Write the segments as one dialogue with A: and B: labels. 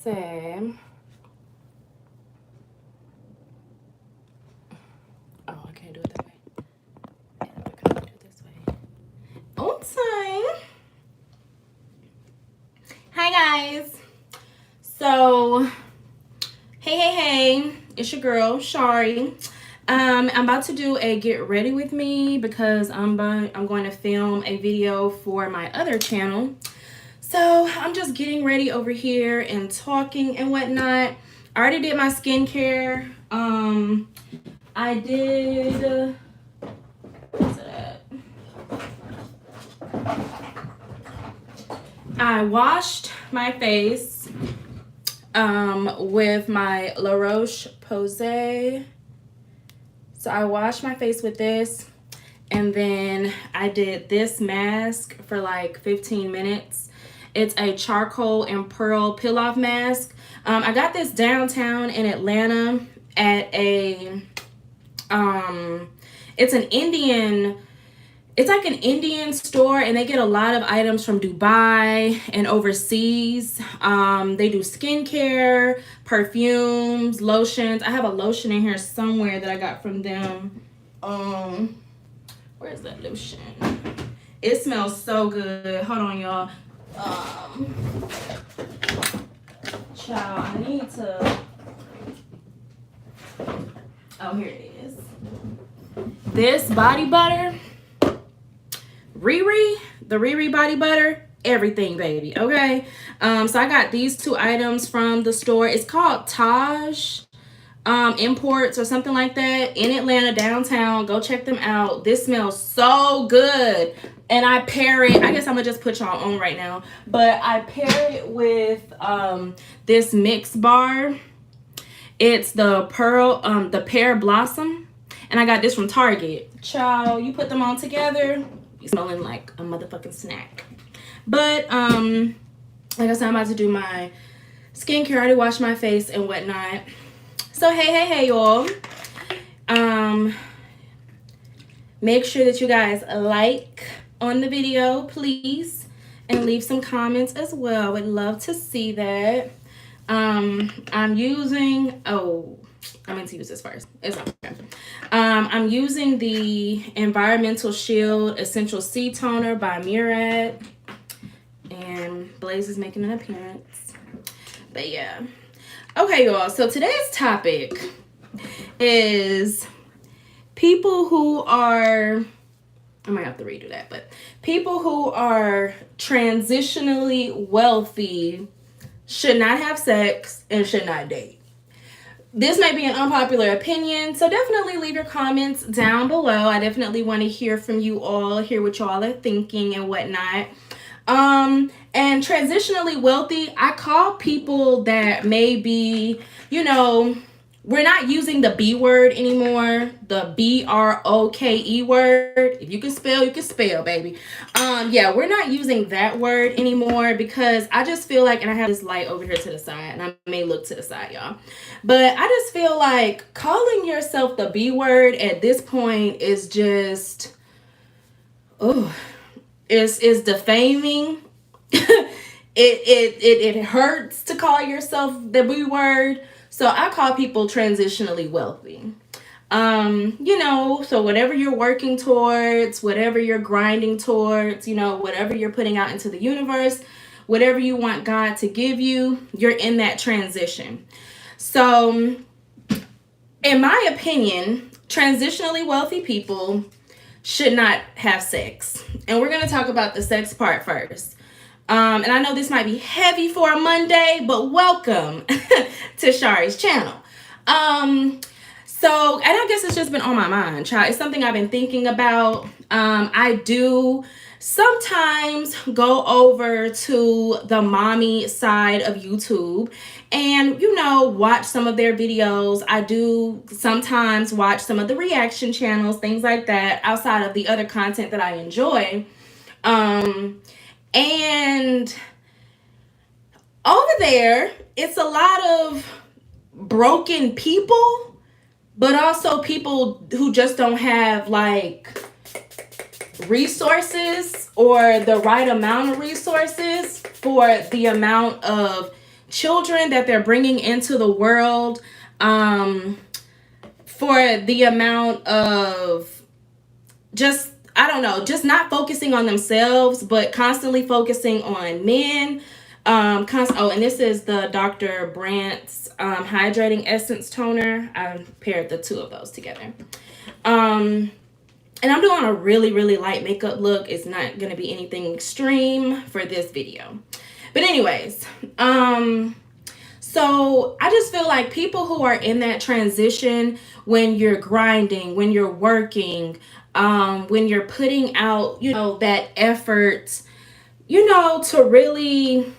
A: say, oh, I can't do it that way. I can do it this way. On time. Hi guys. So, hey, it's your girl Shari. I'm about to do a get ready with me because I'm going to film a video for my other channel. So I'm just getting ready over here and talking and whatnot. I already did my skincare. I did. What's that? I washed my face with my La Roche-Posay. So I washed my face with this, and then I did this mask for like 15 minutes. It's a charcoal and pearl peel-off mask. I got this downtown in Atlanta at a, it's like an Indian store, and they get a lot of items from Dubai and overseas. They do skincare, perfumes, lotions. I have a lotion in here somewhere that I got from them. Where's that lotion? It smells so good. Hold on, y'all. Child, I need to. Oh, here it is. This body butter. The Riri body butter, everything, baby. Okay. So I got these two items from the store. It's called Taj Imports or something like that in Atlanta downtown. Go check them out. This smells so good. And I pair it, I guess I'm gonna just put y'all on right now, but I pair it with this mix bar. It's the pear blossom, and I got this from Target. Child, you put them all together, smelling like a motherfucking snack. But like I said, I'm about to do my skincare. I already washed my face and whatnot. So hey y'all, make sure that you guys like on the video, please, and leave some comments as well. I would love to see that. I'm using, I meant to use this first. It's okay. I'm using the Environmental Shield Essential C Toner by Murad. And Blaze is making an appearance. But yeah. Okay, y'all. So today's topic is people who are, I might have to redo that, but people who are transitionally wealthy should not have sex and should not date. This may be an unpopular opinion, so definitely leave your comments down below. I definitely want to hear from you all, hear what y'all are thinking and whatnot. And transitionally wealthy, I call people that may be, we're not using the B word anymore, the BROKE word. If you can spell, you can spell, baby. Yeah, we're not using that word anymore because I just feel like, and I have this light over here to the side, and I may look to the side, y'all. But I just feel like calling yourself the B word at this point is just, it's defaming. It hurts to call yourself the B word. So I call people transitionally wealthy. So whatever you're working towards, whatever you're grinding towards, whatever you're putting out into the universe, whatever you want God to give you, you're in that transition. So in my opinion, transitionally wealthy people should not have sex. And we're going to talk about the sex part first. And I know this might be heavy for a Monday, but welcome to Shari's channel. So, and I guess it's just been on my mind, child. It's something I've been thinking about. I do sometimes go over to the mommy side of YouTube and, watch some of their videos. I do sometimes watch some of the reaction channels, things like that, outside of the other content that I enjoy. And over there, it's a lot of broken people, but also people who just don't have like resources or the right amount of resources for the amount of children that they're bringing into the world, for the amount of just, I don't know, just not focusing on themselves, but constantly focusing on men. And this is the Dr. Brandt's hydrating essence toner. I paired the two of those together. And I'm doing a really, really light makeup look. It's not going to be anything extreme for this video. But anyways, so I just feel like people who are in that transition, when you're grinding, when you're working, when you're putting out, that effort, to really,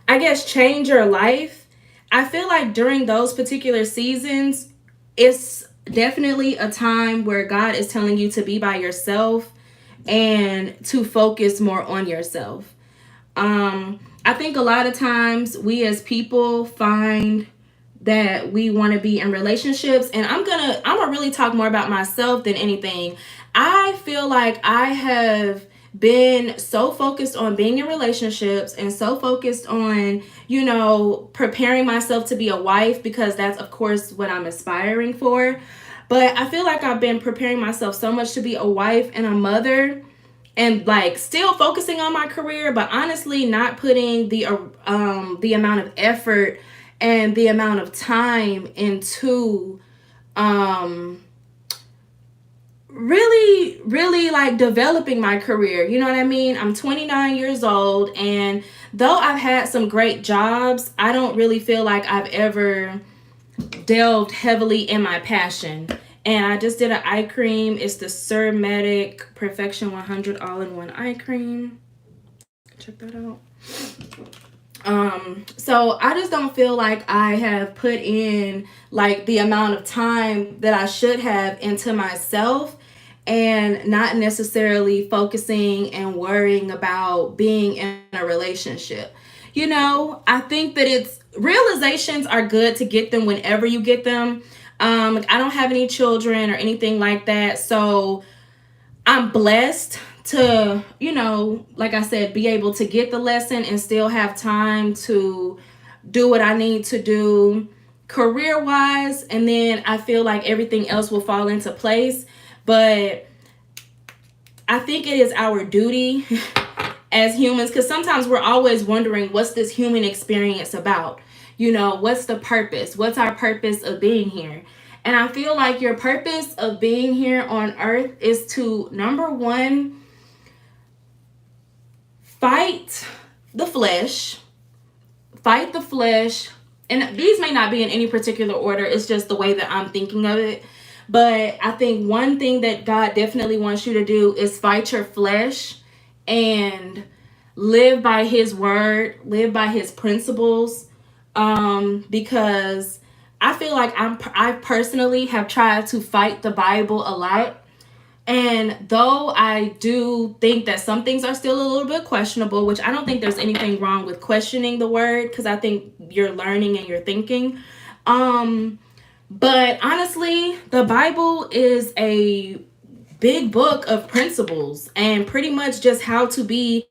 A: I guess, change your life. I feel like during those particular seasons, it's definitely a time where God is telling you to be by yourself and to focus more on yourself. I think a lot of times we as people find that we want to be in relationships, and I'm gonna really talk more about myself than anything. I feel like I have been so focused on being in relationships and so focused on, preparing myself to be a wife, because that's of course what I'm aspiring for. But I feel like I've been preparing myself so much to be a wife and a mother, and like still focusing on my career, but honestly not putting the amount of effort and the amount of time into really, really like developing my career. You know what I mean? I'm 29 years old, and though I've had some great jobs, I don't really feel like I've ever delved heavily in my passion. And I just did an eye cream. It's the Surmatic Perfection 100 All-in-One Eye Cream. Check that out. So I just don't feel like I have put in like the amount of time that I should have into myself, and not necessarily focusing and worrying about being in a relationship. I think that it's realizations are good to get them whenever you get them. I don't have any children or anything like that, so I'm blessed to, like I said, be able to get the lesson and still have time to do what I need to do career wise, and then I feel like everything else will fall into place. But I think it is our duty as humans, because sometimes we're always wondering, what's this human experience about? What's the purpose? What's our purpose of being here? And I feel like your purpose of being here on earth is to, number one, fight the flesh. Fight the flesh. And these may not be in any particular order. It's just the way that I'm thinking of it. But I think one thing that God definitely wants you to do is fight your flesh and live by his word, live by his principles. Because I feel like I personally have tried to fight the Bible a lot. And though I do think that some things are still a little bit questionable, which I don't think there's anything wrong with questioning the word, because I think you're learning and you're thinking. But honestly, the Bible is a big book of principles and pretty much just how to be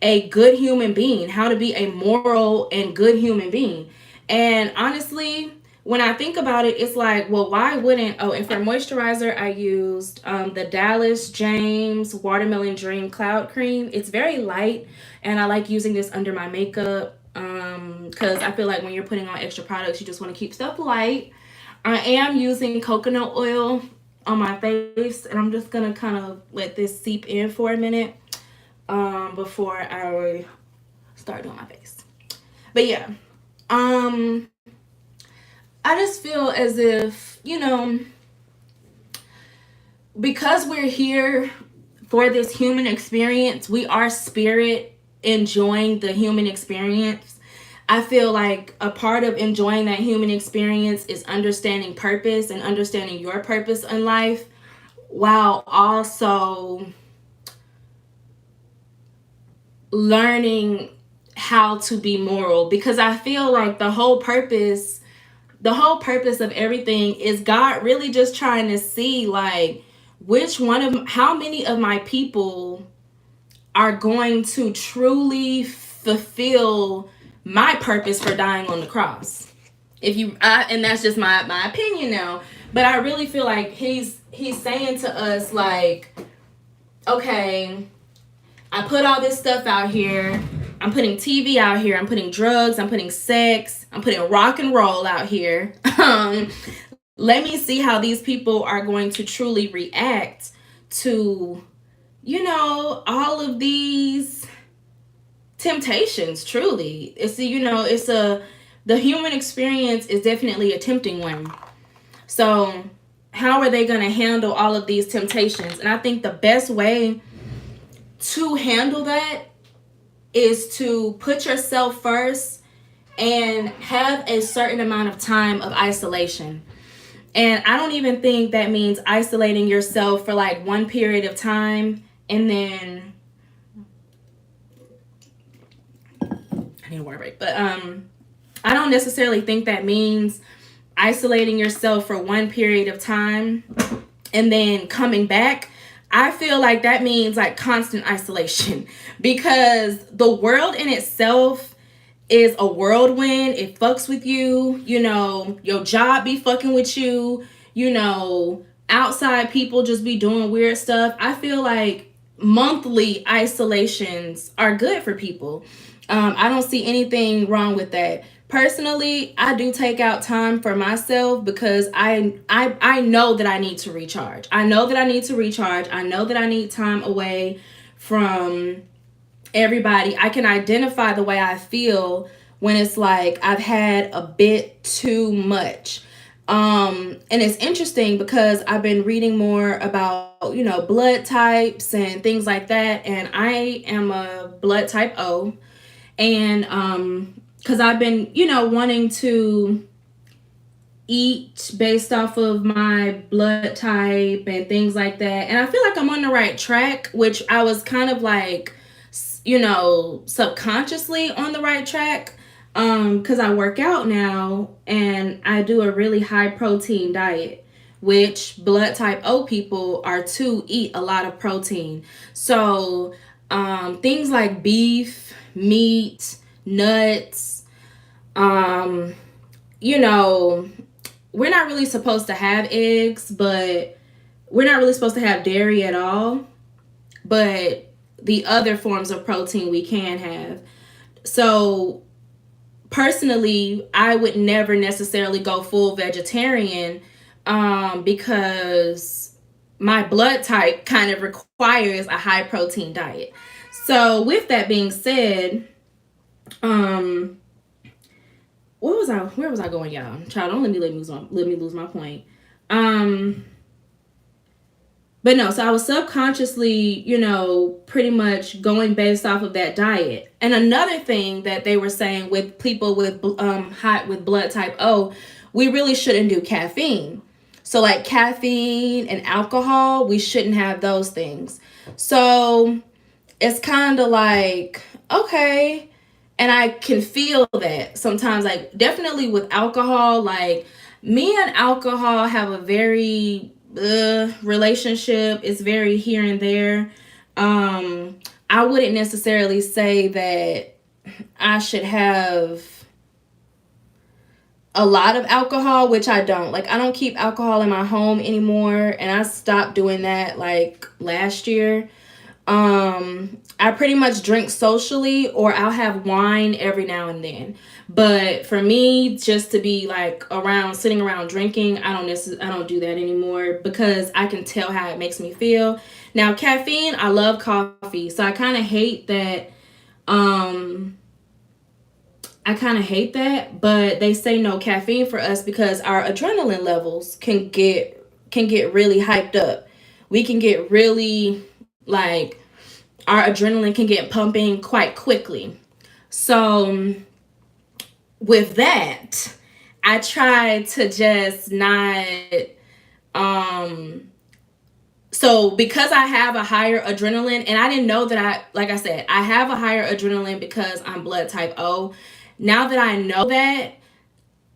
A: a good human being, how to be a moral and good human being. And honestly, when I think about it, it's like, well, why wouldn't, and for moisturizer, I used the Dallas James Watermelon Dream Cloud Cream. It's very light, and I like using this under my makeup because I feel like when you're putting on extra products, you just want to keep stuff light. I am using coconut oil on my face, and I'm just going to kind of let this seep in for a minute before I start doing my face. But yeah, I just feel as if, because we're here for this human experience, we are spirit enjoying the human experience. I feel like a part of enjoying that human experience is understanding purpose and understanding your purpose in life, while also learning how to be moral. Because I feel like the whole purpose of everything is God really just trying to see, like, how many of my people are going to truly fulfill my purpose for dying on the cross. And that's just my opinion now, but I really feel like he's saying to us, like, okay, I put all this stuff out here. I'm putting TV out here. I'm putting drugs. I'm putting sex. I'm putting rock and roll out here. Let me see how these people are going to truly react to, all of these temptations. Truly, the human experience is definitely a tempting one. So how are they going to handle all of these temptations? And I think the best way to handle that is to put yourself first and have a certain amount of time of isolation. And I don't even think that means isolating yourself for like one period of time and then I need a water break. But I don't necessarily think that means isolating yourself for one period of time and then coming back. I feel like that means like constant isolation, because the world in itself is a whirlwind. It fucks with you. Your job be fucking with you. Outside people just be doing weird stuff. I feel like monthly isolations are good for people. I don't see anything wrong with that. Personally, I do take out time for myself because I know that I need to recharge. I know that I need to recharge. I know that I need time away from everybody. I can identify the way I feel when it's like I've had a bit too much. And it's interesting because I've been reading more about, blood types and things like that. And I am a blood type O. And because I've been, wanting to eat based off of my blood type and things like that. And I feel like I'm on the right track, which I was kind of like, subconsciously on the right track, because I work out now and I do a really high protein diet, which blood type O people are to eat a lot of protein. So things like beef, meat, nuts, we're not really supposed to have eggs, but we're not really supposed to have dairy at all. But the other forms of protein we can have. So personally, I would never necessarily go full vegetarian because my blood type kind of requires a high protein diet. So with that being said, where was I going, y'all? Child, don't let me lose my point. But no, so I was subconsciously, pretty much going based off of that diet. And another thing that they were saying with people with blood type O, we really shouldn't do caffeine. So like caffeine and alcohol, we shouldn't have those things. So it's kind of like, okay. And I can feel that sometimes, like definitely with alcohol, like me and alcohol have a very relationship. It's very here and there. I wouldn't necessarily say that I should have a lot of alcohol, which I don't. Like, I don't keep alcohol in my home anymore, and I stopped doing that like last year. I pretty much drink socially, or I'll have wine every now and then. But for me, just to be like sitting around drinking, I don't do that anymore because I can tell how it makes me feel. Now, caffeine, I love coffee, so I kind of hate that. But they say no caffeine for us because our adrenaline levels can get really hyped up. We can get really like our adrenaline can get pumping quite quickly. So with that, I try to just not so because I have a higher adrenaline, and I didn't know that like I said, I have a higher adrenaline because I'm blood type O. Now that I know that,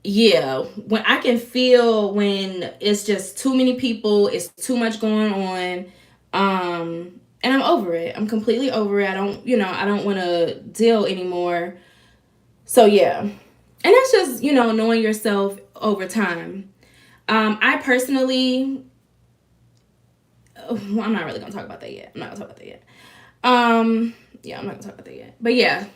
A: yeah, when I can feel when it's just too many people, it's too much going on, and I'm over it. I'm completely over it. I don't want to deal anymore. So yeah, and that's just, you know, knowing yourself over time. I personally, well, I'm not really gonna talk about that yet. I'm not gonna talk about that yet. Yeah, I'm not gonna talk about that yet. But yeah.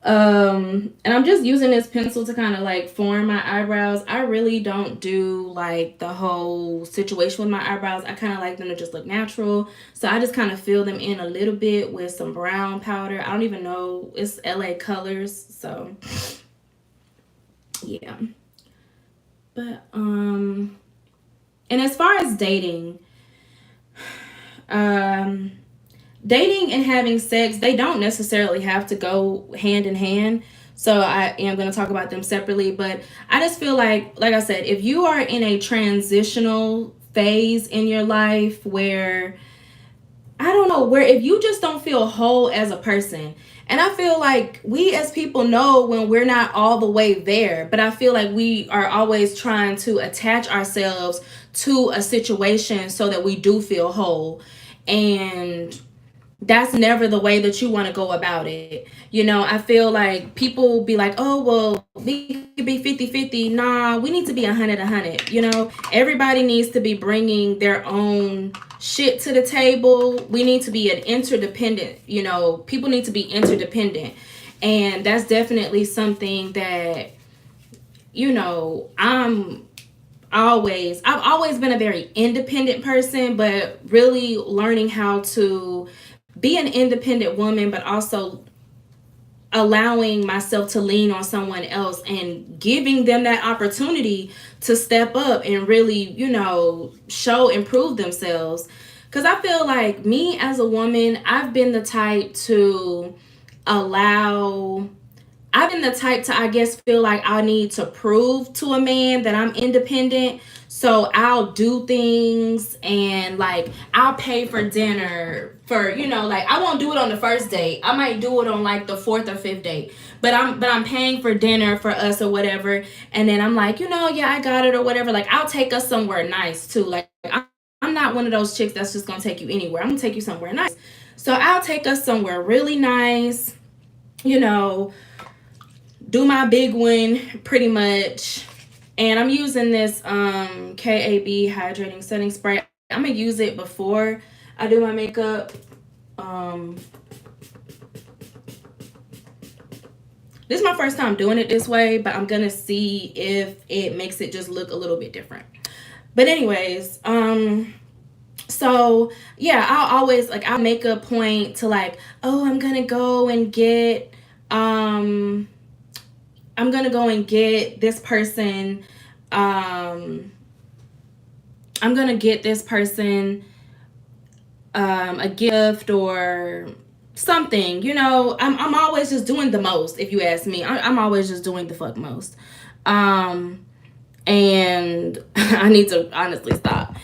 A: And I'm just using this pencil to kind of like form my eyebrows. I really don't do like the whole situation with my eyebrows. I kind of like them to just look natural. So I just kind of fill them in a little bit with some brown powder. I don't even know. It's LA Colors. So yeah. But and as far as um dating and having sex, they don't necessarily have to go hand in hand. So I am going to talk about them separately, but I just feel like I said, if you are in a transitional phase in your life where, I don't know, where if you just don't feel whole as a person, and I feel like we as people know when we're not all the way there, but I feel like we are always trying to attach ourselves to a situation so that we do feel whole. And that's never the way that you want to go about it. You know, I feel like people be like, oh, well, we could be 50-50. Nah, we need to be 100-100. You know, everybody needs to be bringing their own shit to the table. We need to be an interdependent, you know, people need to be interdependent. And that's definitely something that, you know, I've always been a very independent person, but really learning how to be an independent woman, but also allowing myself to lean on someone else and giving them that opportunity to step up and really, you know, improve themselves. Because I feel like me as a woman, allow I've been the type to, I guess, feel like I need to prove to a man that I'm independent. So I'll do things and like I'll pay for dinner for, you know, like I won't do it on the first date. I might do it on like the fourth or fifth date. But I'm paying for dinner for us or whatever. And then I'm like, you know, yeah, I got it or whatever. Like I'll take us somewhere nice too. Like I'm not one of those chicks that's just gonna take you anywhere. I'm gonna take you somewhere nice. So I'll take us somewhere really nice, you know, do my big one pretty much. And I'm using this KAB hydrating setting spray. I'm gonna use it before I do my makeup. This is my first time doing it this way, but I'm gonna see if it makes it just look a little bit different. But anyways, so yeah, I'll make a point to like, oh, I'm gonna go and get this person, I'm gonna get this person a gift or something. You know, I'm always just doing the most. If you ask me, I'm always just doing the fuck most. And I need to honestly stop.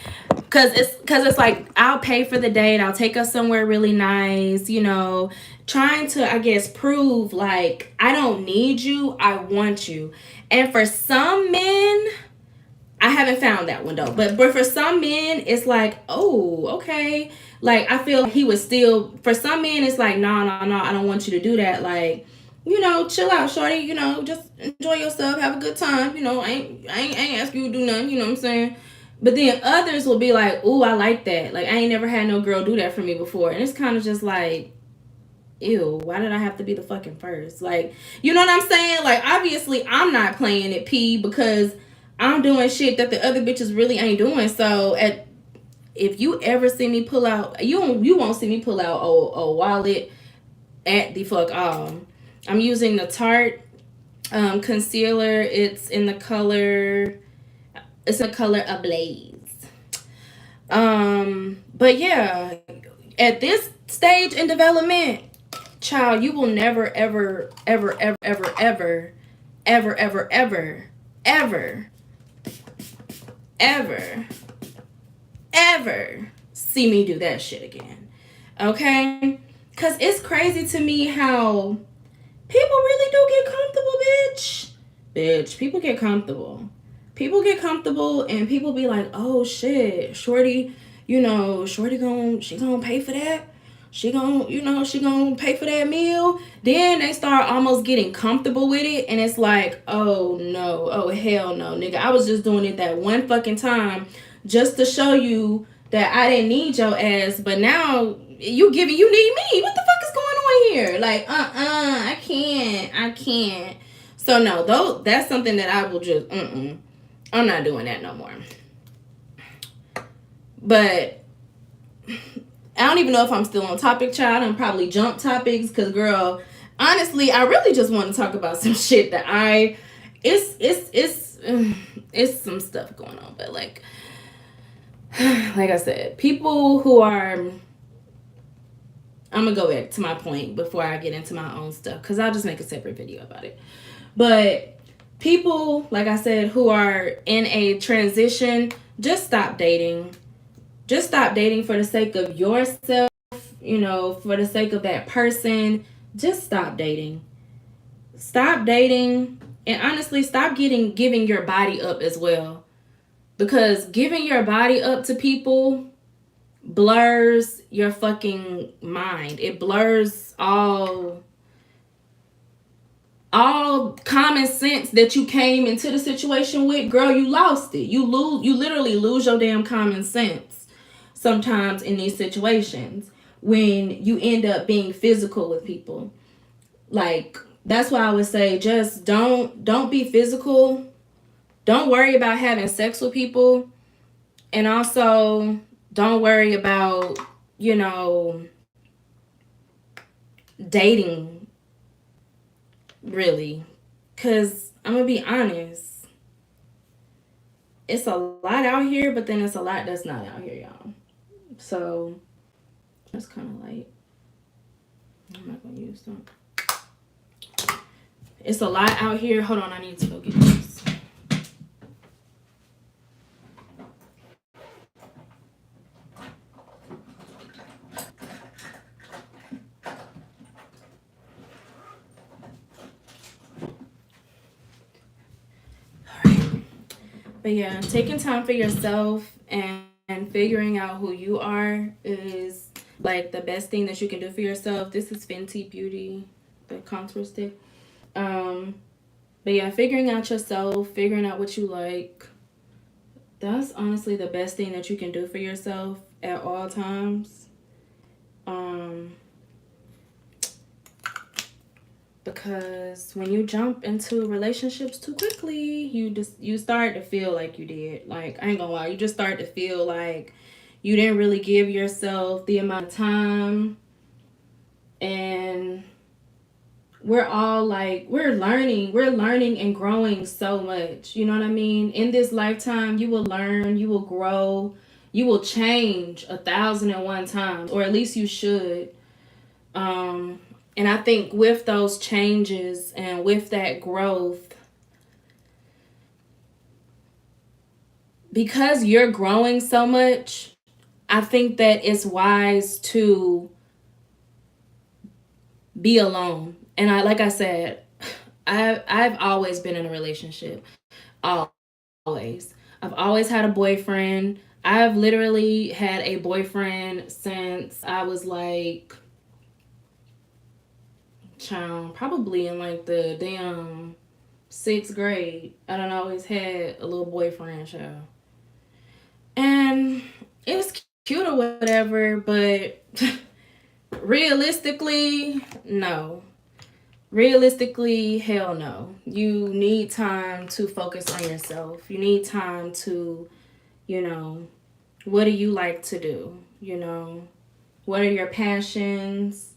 A: Cause it's like I'll pay for the date, I'll take us somewhere really nice, you know, trying to, I guess, prove like I don't need you, I want you. And for some men, I haven't found that one though, but for some men, it's like, oh, okay. Like I feel he was still, for some men, it's like, no, I don't want you to do that. Like, you know, chill out, shorty. You know, just enjoy yourself, have a good time. You know, I ain't ask you to do nothing. You know what I'm saying? But then others will be like, ooh, I like that. Like I ain't never had no girl do that for me before, and it's kind of just like, ew, why did I have to be the fucking first? Like, you know what I'm saying? Like, obviously, I'm not playing it P because I'm doing shit that the other bitches really ain't doing. So, if you ever see me pull out, you won't see me pull out a wallet at the fuck all. I'm using the Tarte concealer. It's in the color Ablaze. But yeah, at this stage in development, child, you will never ever ever ever ever ever ever ever ever ever ever ever see me do that shit again. Okay? Cause it's crazy to me how people really do get comfortable, bitch. Bitch, people get comfortable. People get comfortable and people be like, oh shit, shorty, you know, she gonna pay for that. she gonna she gonna pay for that meal. Then they start almost getting comfortable with it, and it's like, oh no, oh hell no, nigga, I was just doing it that one fucking time just to show you that I didn't need your ass, but now you need me. What the fuck is going on here? Like, I can't. So no, though, that's something that I will just, I'm not doing that no more. But I don't even know if I'm still on topic, child. I'm probably jump topics because, girl, honestly, I really just want to talk about some shit that it's some stuff going on. But like I said, people who are, I'm gonna go back to my point before I get into my own stuff because I'll just make a separate video about it. But people, like I said, who are in a transition, just stop dating. Just stop dating for the sake of yourself, for the sake of that person. Just stop dating. Stop dating. And honestly, stop giving your body up as well. Because giving your body up to people blurs your fucking mind. It blurs all common sense that you came into the situation with. Girl, you lost it. You literally lose your damn common sense sometimes in these situations when you end up being physical with people. Like, that's why I would say, just don't be physical. Don't worry about having sex with people. And also, don't worry about, dating, really. Because I'm going to be honest, it's a lot out here, but then it's a lot that's not out here, y'all. So, that's kind of light. I'm not going to use them. It's a lot out here. Hold on, I need to go get this. But yeah, taking time for yourself and figuring out who you are is like the best thing that you can do for yourself. This is Fenty Beauty, the contour stick. But yeah, figuring out yourself, figuring out what you like, that's honestly the best thing that you can do for yourself at all times. Because when you jump into relationships too quickly, you start to feel like you did. Like, I ain't gonna lie, you just start to feel like you didn't really give yourself the amount of time. And we're all like, we're learning and growing so much. You know what I mean? In this lifetime, you will learn, you will grow, you will change 1,001 times, or at least you should. And I think with those changes and with that growth, because you're growing so much, I think that it's wise to be alone. And like I said, I've always been in a relationship. Always. I've always had a boyfriend. I've literally had a boyfriend since I was like, probably in like the damn 6th grade. I done always had a little boyfriend, child. And it was cute or whatever, but realistically, no. Realistically, hell no. You need time to focus on yourself. You need time to, what do you like to do? What are your passions?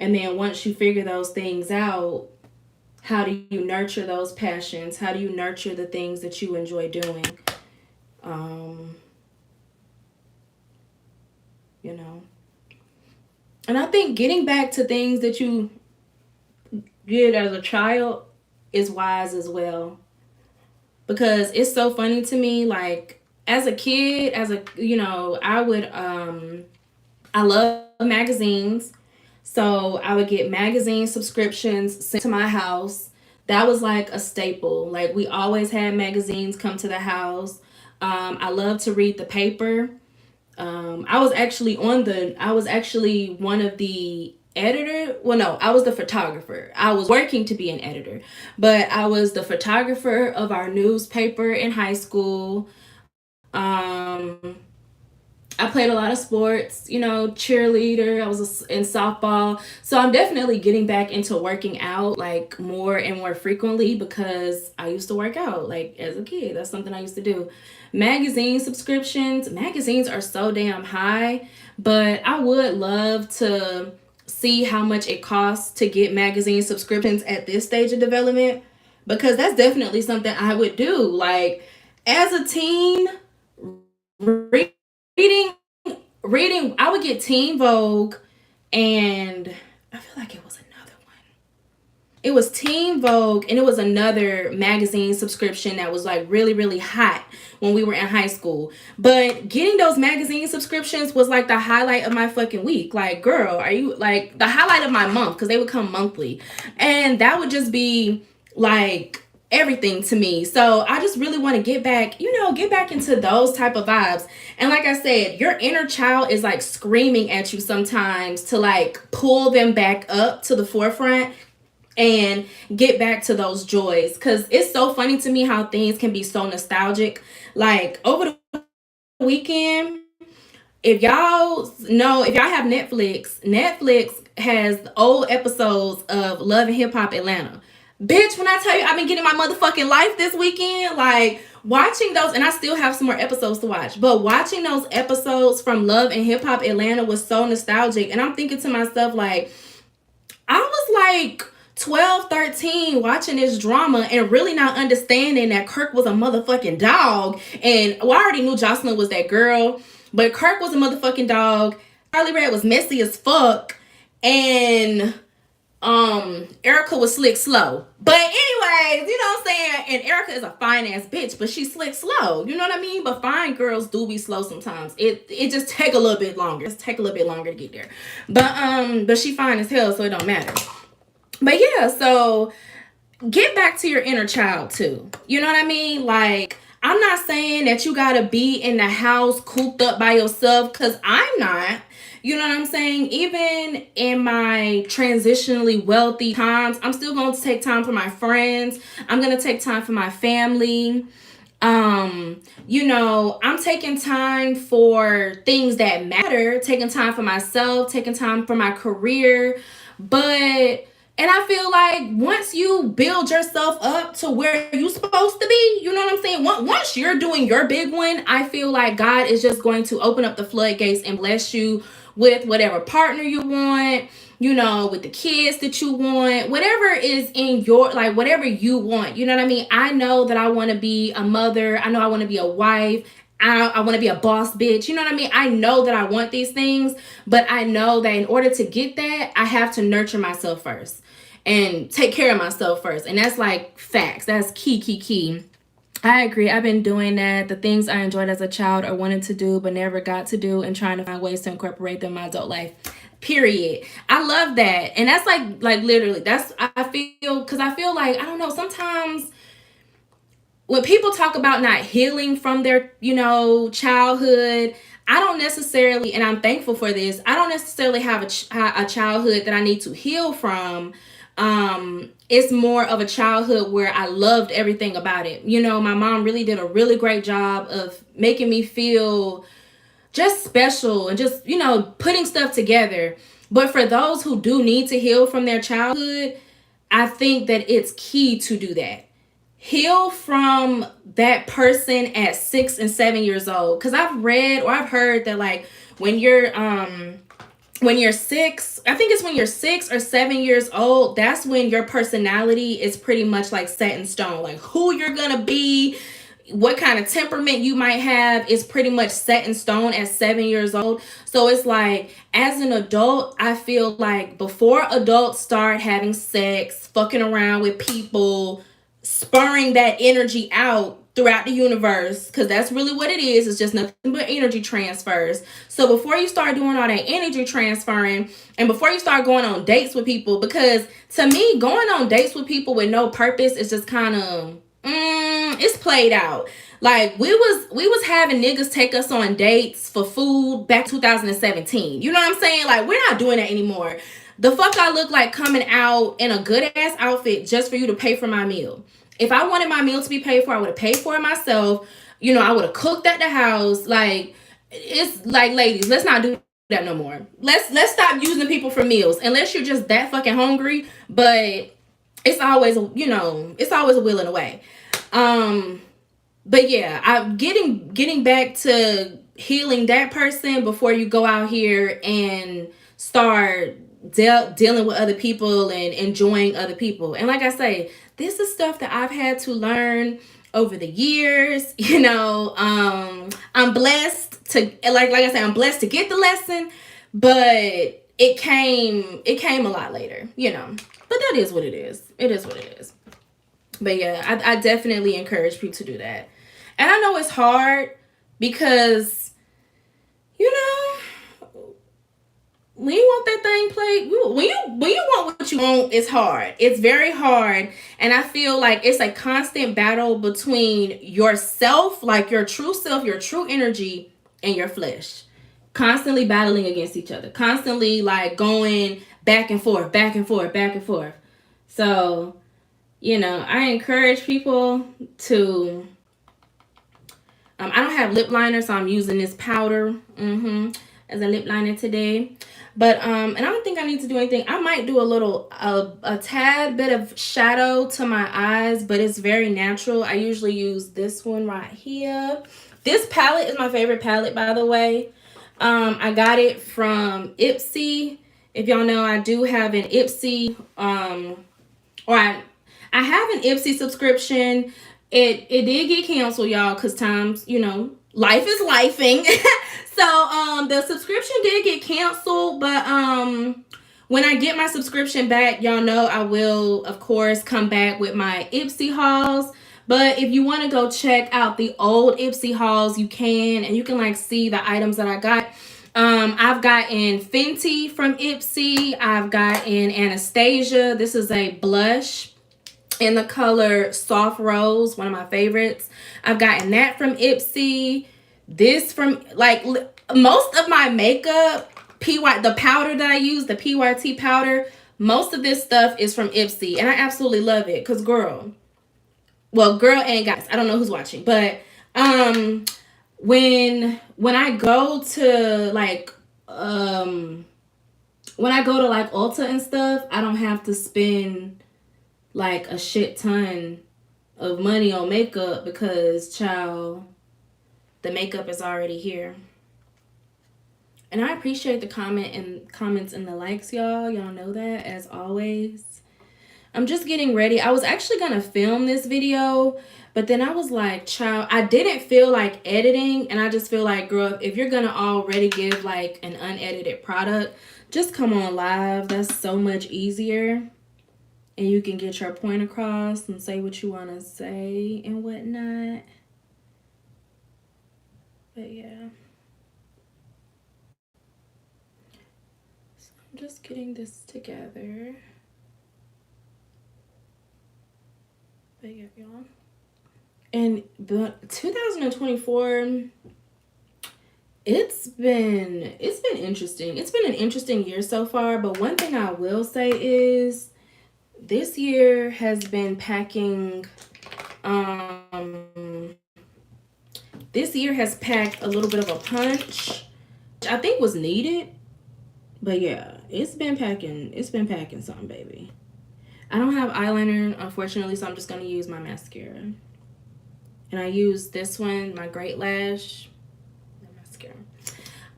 A: And then once you figure those things out, how do you nurture those passions? How do you nurture the things that you enjoy doing? And I think getting back to things that you did as a child is wise as well. Because it's so funny to me, like, as a kid, I would, I love magazines. So I would get magazine subscriptions sent to my house. That was like a staple. Like, we always had magazines come to the house. I love to read the paper. I was actually one of the editor. Well, no, I was the photographer. I was working to be an editor, but I was the photographer of our newspaper in high school. I played a lot of sports, cheerleader. I was in softball. So I'm definitely getting back into working out like more and more frequently because I used to work out like as a kid. That's something I used to do. Magazine subscriptions. Magazines are so damn high, but I would love to see how much it costs to get magazine subscriptions at this stage of development because that's definitely something I would do. Like as a teen, reading reading I would get Teen Vogue, and I feel like it was another one. It was Teen Vogue, and it was another magazine subscription that was like really really hot when we were in high school. But getting those magazine subscriptions was like the highlight of my fucking week. Like, girl, are you like the highlight of my month, because they would come monthly, and that would just be like everything to me. So I just really want to get back into those type of vibes. And like I said, your inner child is like screaming at you sometimes to like pull them back up to the forefront and get back to those joys, because it's so funny to me how things can be so nostalgic. Like over the weekend, if y'all have Netflix has old episodes of Love and Hip Hop Atlanta. Bitch, when I tell you I've been getting my motherfucking life this weekend, like watching those, and I still have some more episodes to watch, but watching those episodes from Love and Hip Hop Atlanta was so nostalgic. And I'm thinking to myself, like, I was like 12, 13 watching this drama and really not understanding that Kirk was a motherfucking dog. And well, I already knew Jocelyn was that girl, but Kirk was a motherfucking dog. Charlie Red was messy as fuck. And Erica was slick slow. But anyways, you know what I'm saying? And Erica is a fine ass bitch, but she's slick slow. You know what I mean? But fine girls do be slow sometimes. It just take a little bit longer. It's take a little bit longer to get there. But she fine as hell, so it don't matter. But yeah, so get back to your inner child too. You know what I mean? Like, I'm not saying that you gotta be in the house cooped up by yourself, because I'm not. You know what I'm saying? Even in my transitionally wealthy times, I'm still going to take time for my friends. I'm going to take time for my family. I'm taking time for things that matter, taking time for myself, taking time for my career. And I feel like once you build yourself up to where you're supposed to be, you know what I'm saying? Once you're doing your big one, I feel like God is just going to open up the floodgates and bless you with whatever partner you want, with the kids that you want, whatever is in your, like, whatever you want. You know what I mean? I know that I want to be a mother. I know I want to be a wife. I want to be a boss bitch. You know what I mean? I know that I want these things, but I know that in order to get that, I have to nurture myself first and take care of myself first. And that's like facts. That's key. I agree. I've been doing that. The things I enjoyed as a child or wanted to do but never got to do, and trying to find ways to incorporate them in my adult life. Period. I love that. And that's like literally, that's, I feel, because I feel like, I don't know, sometimes when people talk about not healing from their, childhood, I don't necessarily, and I'm thankful for this, I don't necessarily have a childhood that I need to heal from. It's more of a childhood where I loved everything about it. My mom really did a really great job of making me feel just special and just, putting stuff together. But for those who do need to heal from their childhood, I think that it's key to do that. Heal from that person at 6 and 7 years old. Because I've read or I've heard that, like, when you're 6, I think it's when you're 6 or 7 years old, that's when your personality is pretty much like set in stone. Like who you're gonna be, what kind of temperament you might have is pretty much set in stone at 7 years old. So it's like, as an adult, I feel like before adults start having sex, fucking around with people, spurring that energy out throughout the universe, because that's really what it is. It's just nothing but energy transfers. So before you start doing all that energy transferring, and before you start going on dates with people, because to me, going on dates with people with no purpose is just kind of it's played out. Like we was having niggas take us on dates for food back 2017. You know what I'm saying? Like we're not doing that anymore. The fuck I look like coming out in a good ass outfit just for you to pay for my meal. If I wanted my meal to be paid for, I would have paid for it myself. You know, I would have cooked at the house. Like it's like, ladies, let's not do that no more. Let's stop using people for meals unless you're just that fucking hungry. But it's always, you know, it's always a will and a way. But yeah, I'm getting back to healing that person before you go out here and start dealing with other people and enjoying other people. And like I say, this is stuff that I've had to learn over the years. You know, I'm blessed to like I said, I'm blessed to get the lesson, but it came a lot later, you know. But that is what it is. It is what it is. But yeah, I definitely encourage people to do that. And I know it's hard because, you know, when you want that thing played, when you want what you want, it's hard. It's very hard. And I feel like it's a constant battle between yourself, like your true self, your true energy, and your flesh. Constantly battling against each other. Constantly like going back and forth, back and forth, back and forth. So, you know, I encourage people to I don't have lip liner, so I'm using this powder as a lip liner today. But and I don't think I need to do anything. I might do a little a tad bit of shadow to my eyes, but it's very natural. I usually use this one right here. This palette is my favorite palette, by the way. I got it from Ipsy. If y'all know, I do have an Ipsy or I have an Ipsy subscription. It did get canceled, y'all, because times, you know, life is lifing. So the subscription did get canceled, but when I get my subscription back, y'all know I will, of course, come back with my Ipsy hauls. But if you want to go check out the old Ipsy hauls, you can, and you can like see the items that I got. I've gotten Fenty from Ipsy. I've gotten Anastasia. This is a blush in the color Soft Rose, one of my favorites. I've gotten that from Ipsy. This from, like, most of my makeup, the powder that I use, the PYT powder, most of this stuff is from Ipsy. And I absolutely love it because, girl and guys, I don't know who's watching, but when I go to like Ulta and stuff, I don't have to spend like a shit ton of money on makeup because, child, the makeup is already here. And I appreciate the comments and the likes, y'all. Y'all know that, as always. I'm just getting ready. I was actually gonna film this video, but then I was like, child, I didn't feel like editing, and I just feel like, girl, if you're gonna already give like an unedited product, just come on live. That's so much easier. And you can get your point across and say what you want to say and whatnot. But yeah. So I'm just getting this together. But yeah, y'all. And but 2024, it's been interesting. It's been an interesting year so far. But one thing I will say is, this year has been packing, this year has packed a little bit of a punch, which I think was needed. But yeah, it's been packing something, baby. I don't have eyeliner, unfortunately, so I'm just going to use my mascara. And I use this one, my Great Lash mascara.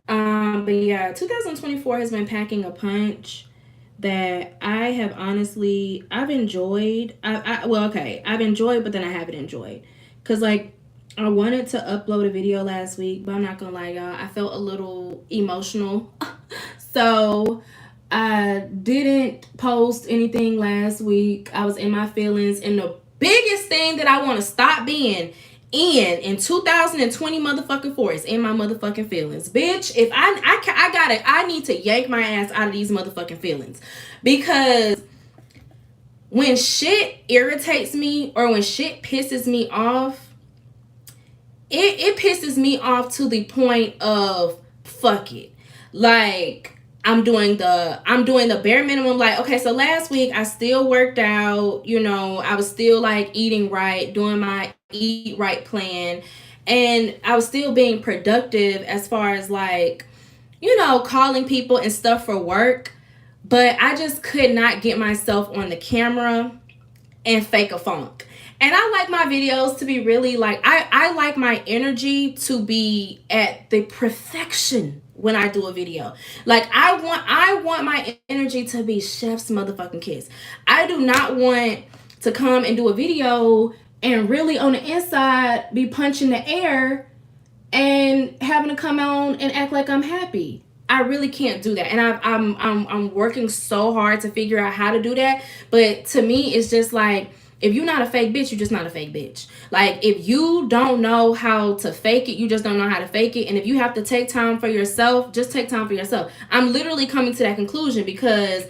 A: But yeah, 2024 has been packing a punch that I have honestly, I've enjoyed. I've enjoyed, but then I haven't enjoyed. Because, like, I wanted to upload a video last week, but I'm not going to lie, y'all. I felt a little emotional. So I didn't post anything last week. I was in my feelings. And the biggest thing that I want to stop being in 2020 motherfucking 4 is in my motherfucking feelings. Bitch, if I need to yank my ass out of these motherfucking feelings. Because when shit irritates me or when shit pisses me off, it pisses me off to the point of fuck it. Like I'm doing the bare minimum. Like, okay, so last week I still worked out, I was still like eating right, doing my eat right plan, and I was still being productive as far as like, calling people and stuff for work. But I just could not get myself on the camera and fake a funk. And I like my videos to be really like, I like my energy to be at the perfection when I do a video. Like I want my energy to be chef's motherfucking kiss. I do not want to come and do a video and really on the inside be punching the air and having to come on and act like I'm happy. I really can't do that, and I'm working so hard to figure out how to do that. But to me, it's just like, if you're not a fake bitch, you're just not a fake bitch. Like, if you don't know how to fake it, you just don't know how to fake it. And if you have to take time for yourself, just take time for yourself. I'm literally coming to that conclusion because,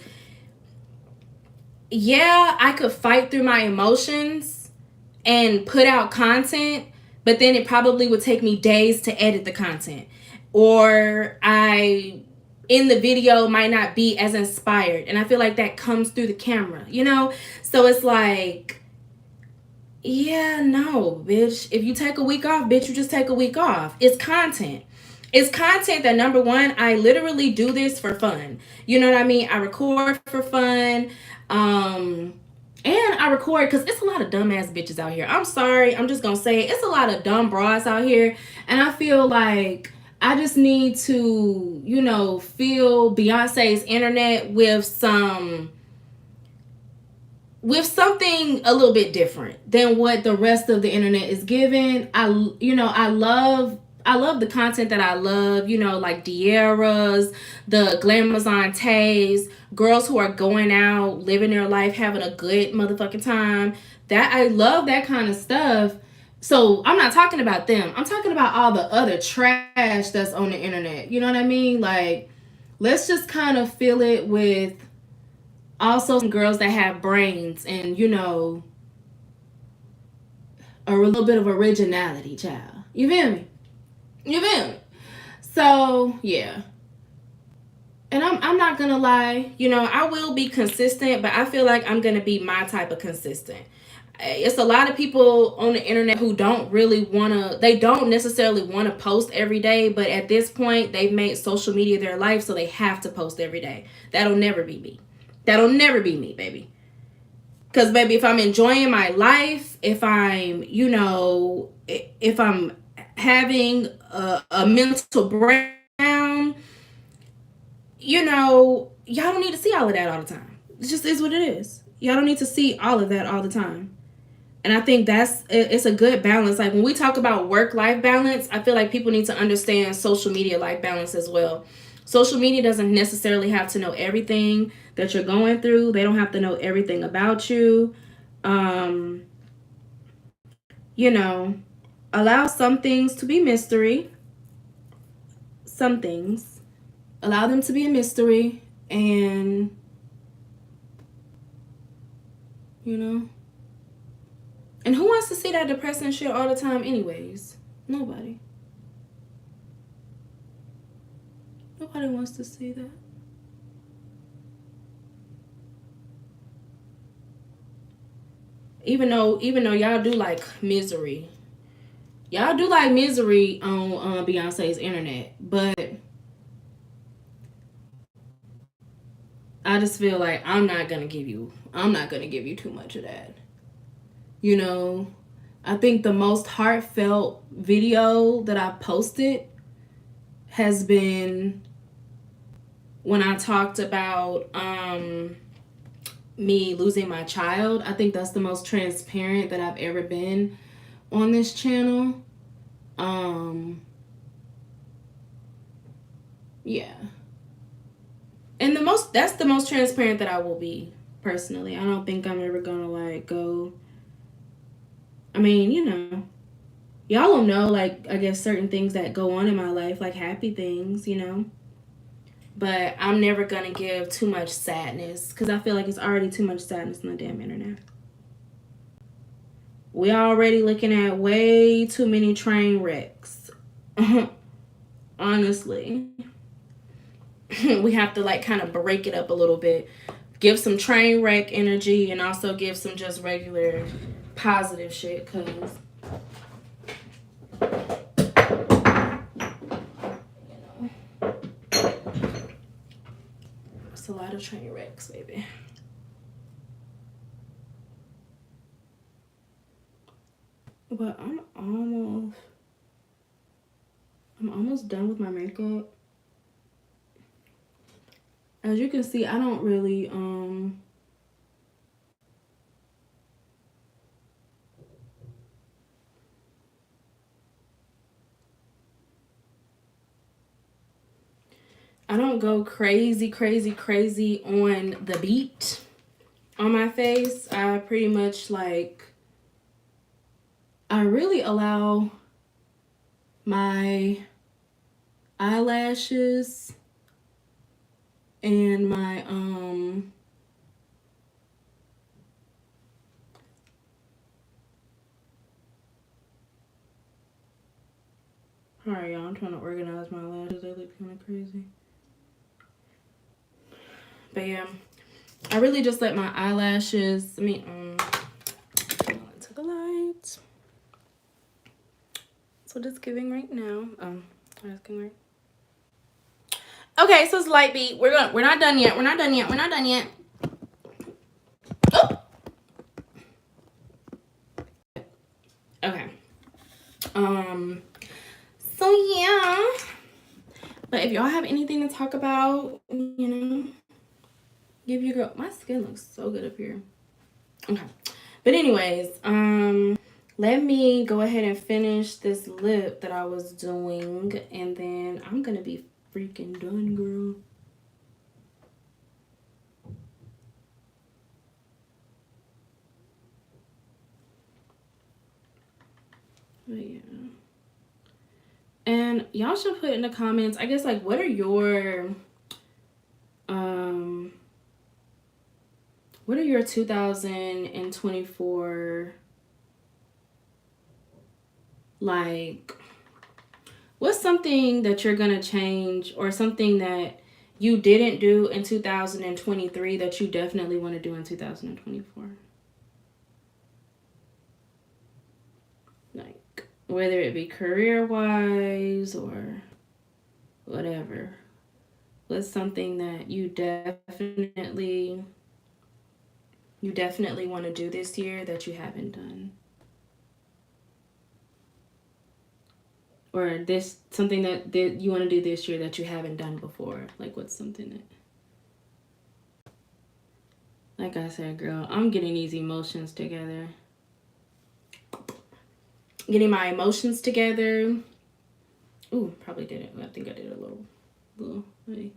A: yeah, I could fight through my emotions and put out content, but then it probably would take me days to edit the content. Or I in the video might not be as inspired. And I feel like that comes through the camera. So it's like, yeah, no, bitch. If you take a week off, bitch, you just take a week off. It's content. It's content that, number one, I literally do this for fun. You know what I mean? I record for fun. And I record because it's a lot of dumbass bitches out here. I'm sorry. I'm just going to say it. It's a lot of dumb bras out here. And I feel like I just need to, fill Beyonce's internet with something a little bit different than what the rest of the internet is giving. I love the content that I love, like Diarra's, the Glamazon girls who are going out, living their life, having a good motherfucking time. That I love that kind of stuff. So I'm not talking about them. I'm talking about all the other trash that's on the internet. You know what I mean? Like, let's just kind of fill it with also some girls that have brains and, a little bit of originality, child. You feel me? You feel me? So, yeah. And I'm not gonna lie, I will be consistent, but I feel like I'm gonna be my type of consistent. It's a lot of people on the internet who don't really they don't necessarily want to post every day, but at this point, they've made social media their life, so they have to post every day. That'll never be me. That'll never be me, baby. Because, baby, if I'm enjoying my life, if I'm, if I'm having a mental breakdown, y'all don't need to see all of that all the time. It just is what it is. Y'all don't need to see all of that all the time. And I think it's a good balance. Like, when we talk about work-life balance, I feel like people need to understand social media life balance as well. Social media doesn't necessarily have to know everything that you're going through. They don't have to know everything about you. Allow some things to be mystery. Some things. Allow them to be a mystery. And, And who wants to see that depressing shit all the time anyways? Nobody. Nobody wants to see that. Even though y'all do like misery. Y'all do like misery on Beyonce's internet. But I just feel like I'm not gonna give you too much of that. I think the most heartfelt video that I posted has been when I talked about me losing my child. I think that's the most transparent that I've ever been on this channel. Yeah. And that's the most transparent that I will be, personally. I don't think I'm ever gonna like go, I mean, y'all will know, like, I guess certain things that go on in my life, like happy things, But I'm never gonna give too much sadness because I feel like it's already too much sadness on the damn internet. we already looking at way too many train wrecks. Honestly. We have to like kind of break it up a little bit. Give some train wreck energy and also give some just regular positive shit, because it's a lot of train wrecks, baby. But I'm almost done with my makeup. As you can see, I don't really I don't go crazy on the beat on my face. I pretty much like, I really allow my eyelashes and my sorry y'all, I'm trying to organize my lashes. They look kind of crazy. But yeah, I really just let my eyelashes, to the light. That's what it's giving right now. Asking right. Okay, so it's light beat. We're not done yet. We're not done yet. Oh! Okay. So yeah. But if y'all have anything to talk about, give your girl. My skin looks so good up here. Okay. But anyways, let me go ahead and finish this lip that I was doing, and then I'm gonna be freaking done, girl. But yeah. And y'all should put in the comments, I guess, like, what are your 2024, like, what's something that you're gonna change, or something that you didn't do in 2023 that you definitely want to do in 2024? Like, whether it be career-wise or whatever. What's something that you definitely want to do this year that you haven't done? Or something that you want to do this year that you haven't done before. Like, what's something that... Like I said, girl, I'm getting these emotions together. Getting my emotions together. Ooh, probably didn't. I think I did a little. Maybe.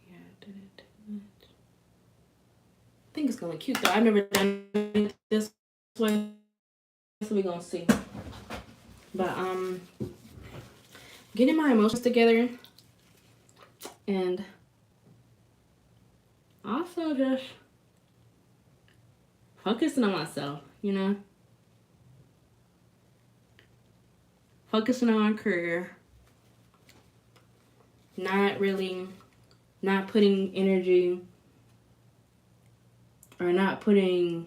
A: Yeah, I did it too much. I think it's gonna look cute though. I've never done it this way, so we're gonna see. But getting my emotions together, and also just focusing on myself, focusing on my career, not putting energy, or not putting,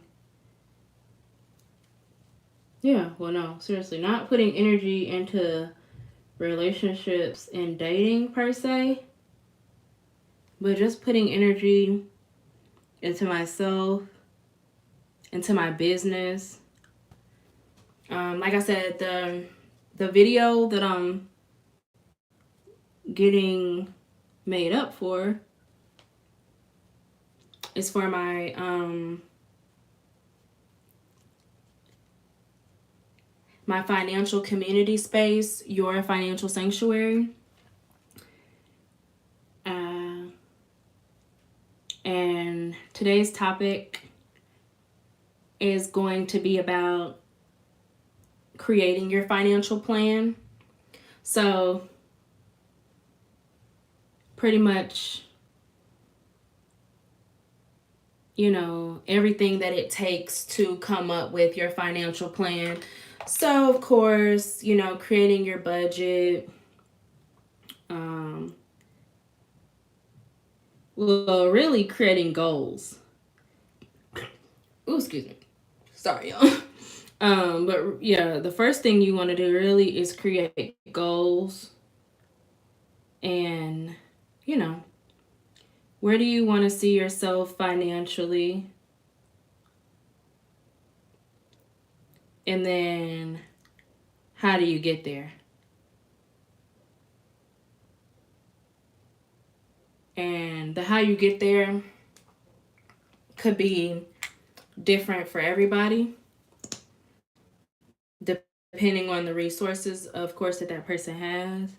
A: seriously, not putting energy into relationships and dating per se, but just putting energy into myself, into my business. Like I said, the video that I'm getting made up for is for my my financial community space, Your Financial Sanctuary. And today's topic is going to be about creating your financial plan. So pretty much everything that it takes to come up with your financial plan. So, of course, creating your budget, um, well, really creating goals. Ooh, excuse me. Sorry, y'all. But yeah, the first thing you want to do really is create goals and, you know, where do you want to see yourself financially? And then how do you get there? And the how you get there could be different for everybody, depending on the resources, of course, that person has.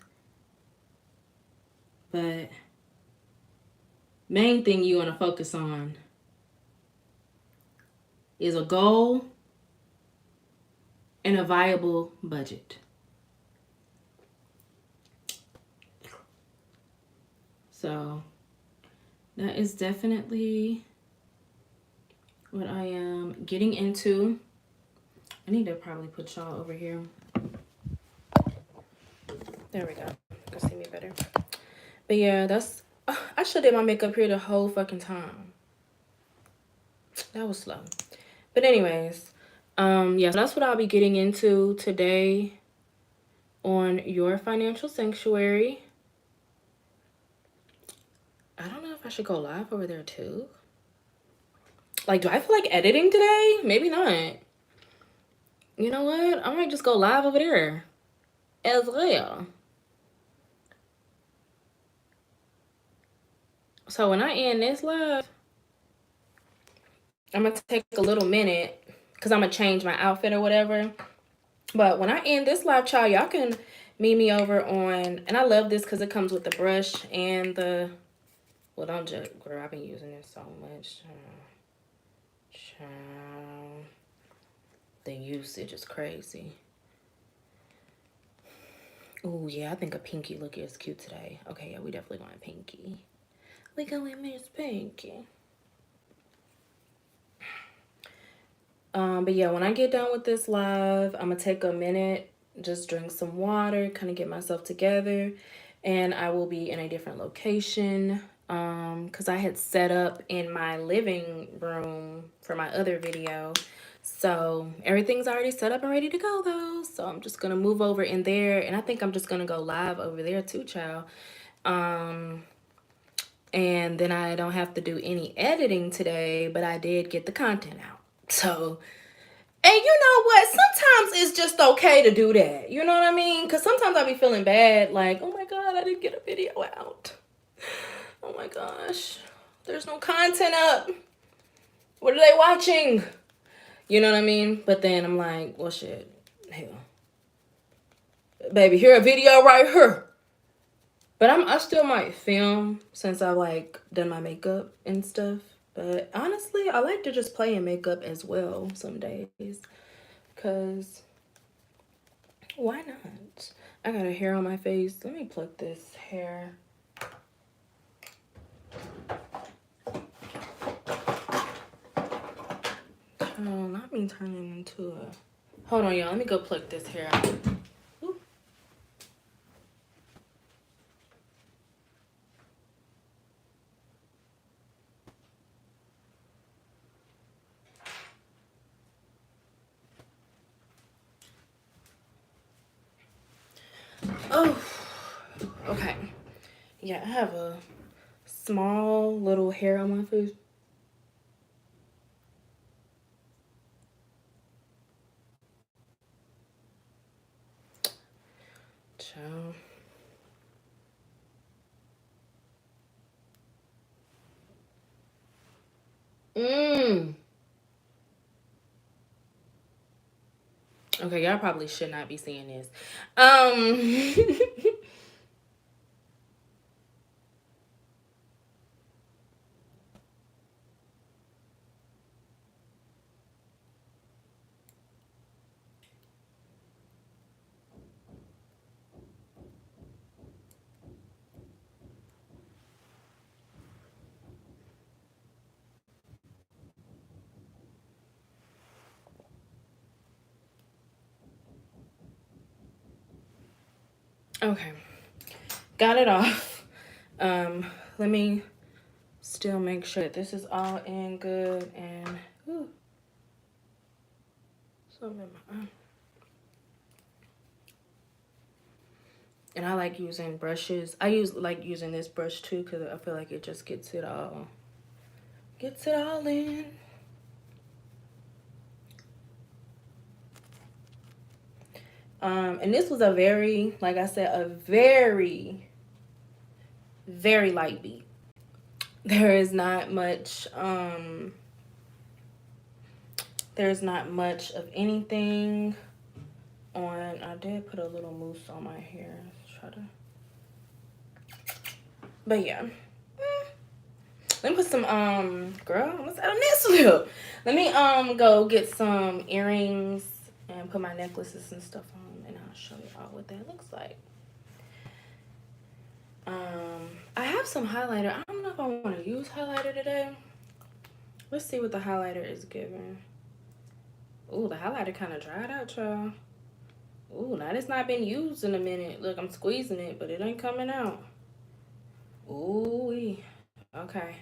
A: But main thing you want to focus on is a goal and a viable budget. So that is definitely what I am getting into. I need to probably put y'all over here. There we go. You can see me better. But yeah, I should have did my makeup here the whole fucking time. That was slow. But anyways, yeah, so that's what I'll be getting into today on your financial sanctuary. I don't know if I should go live over there too. Like, do I feel like editing today? Maybe not. You know what? I might just go live over there as well. So when I end this live, I'm going to take a little minute because I'm going to change my outfit or whatever. But when I end this live, child, y'all can meet me over on, and I love this because it comes with the brush and the, well, don't judge, girl, I've been using this so much. Child, the usage is crazy. Oh, yeah, I think a pinky look is cute today. Okay, yeah, we definitely going pinky. We going Miss Pinky. But yeah, when I get done with this live, I'm gonna take a minute, just drink some water, kind of get myself together, and I will be in a different location. Because I had set up in my living room for my other video. So everything's already set up and ready to go though. So I'm just gonna move over in there, and I think I'm just gonna go live over there too, child. And then I don't have to do any editing today, but I did get the content out. So, and you know what? Sometimes it's just okay to do that. You know what I mean? Because sometimes I be feeling bad, like, oh my God, I didn't get a video out. Oh my gosh, there's no content up. What are they watching? You know what I mean? But then I'm like, well, shit, hell, baby, here a video right here. But I still might film since I've like done my makeup and stuff. But honestly, I like to just play in makeup as well some days. Cause why not? I got a hair on my face. Let me pluck this hair. Oh, not me turning into a... Hold on, y'all. Let me go pluck this hair out. Ooh. Oh, okay. Yeah, I have a small little hair on my face. Ciao. Okay, y'all probably should not be seeing this. Okay, got it off. Let me still make sure that this is all in good and something in my eye. And I like using brushes. I like using this brush too because I feel like it just gets it all in. And this was a very, like I said, a very, very light beat. There is not much, there's not much of anything on. I did put a little mousse on my hair. Let's try to, but yeah. Let me put some, girl, what's that on this lip? Let me, go get some earrings and put my necklaces and stuff on, and I'll show you all what that looks like. I have some highlighter. I don't know if I want to use highlighter today. Let's see what the highlighter is giving. Ooh, the highlighter kind of dried out, y'all. Ooh, now it's not been used in a minute. Look, I'm squeezing it, but it ain't coming out. Ooh, okay.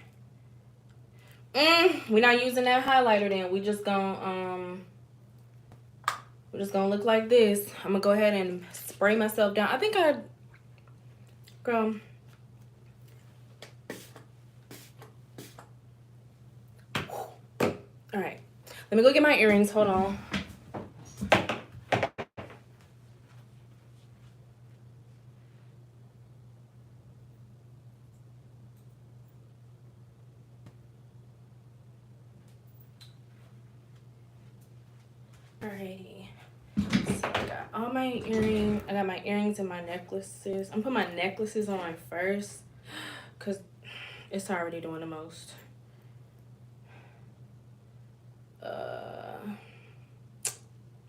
A: We're not using that highlighter then. We're just gonna look like this. I'm gonna go ahead and spray myself down. I think girl. All right, let me go get my earrings. Hold on. Alrighty. So I got all my earrings. I got my earrings and my necklaces. I'm putting my necklaces on first because it's already doing the most. Let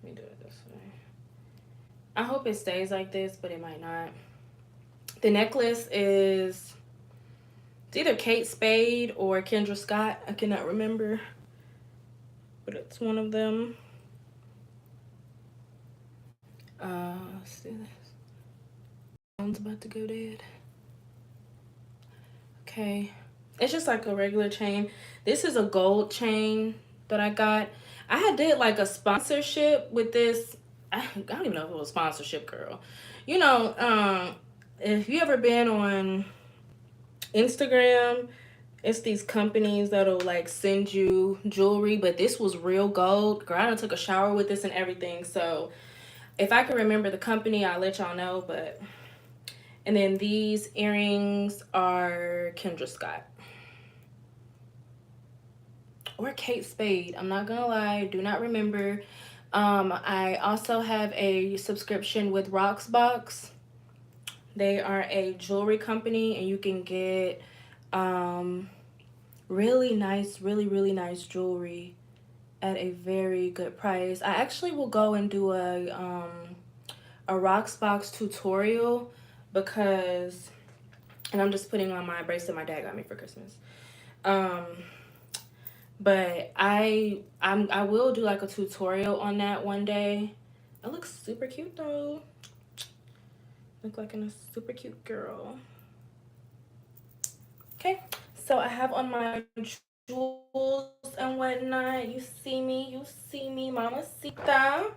A: me do it this way. I hope it stays like this, but it might not. The necklace is, it's either Kate Spade or Kendra Scott. I cannot remember, but it's one of them. Let's do this. Phone's about to go dead. Okay, it's just like a regular chain. This is a gold chain that I got. I had did like a sponsorship with this. I don't even know if it was a sponsorship, girl. You know, if you ever been on Instagram, it's these companies that'll like send you jewelry, but this was real gold. Girl, I done took a shower with this and everything. So if I can remember the company, I'll let y'all know. But and then these earrings are Kendra Scott or Kate Spade. I'm not gonna lie, do not remember. I also have a subscription with Rocksbox. They are a jewelry company, and you can get really nice, really nice jewelry at a very good price. I actually will go and do a Rocksbox tutorial because, and I'm just putting on my bracelet my dad got me for Christmas. But I will do like a tutorial on that one day. It looks super cute though. Look like a super cute girl. Okay, so I have on my jewels and whatnot. You see me, mamacita.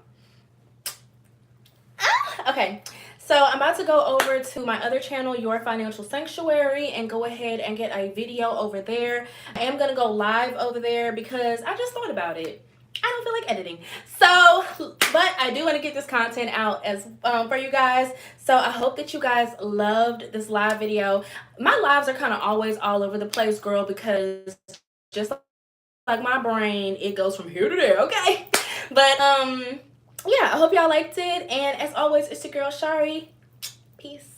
A: Okay, so I'm about to go over to my other channel, Your Financial Sanctuary, and go ahead and get a video over there. I am going to go live over there because I just thought about it. I don't feel like editing. So, but I do want to get this content out as for you guys. So I hope that you guys loved this live video. My lives are kind of always all over the place, girl, because just like my brain, it goes from here to there, okay? But yeah, I hope y'all liked it. And as always, it's your girl Shari. Peace.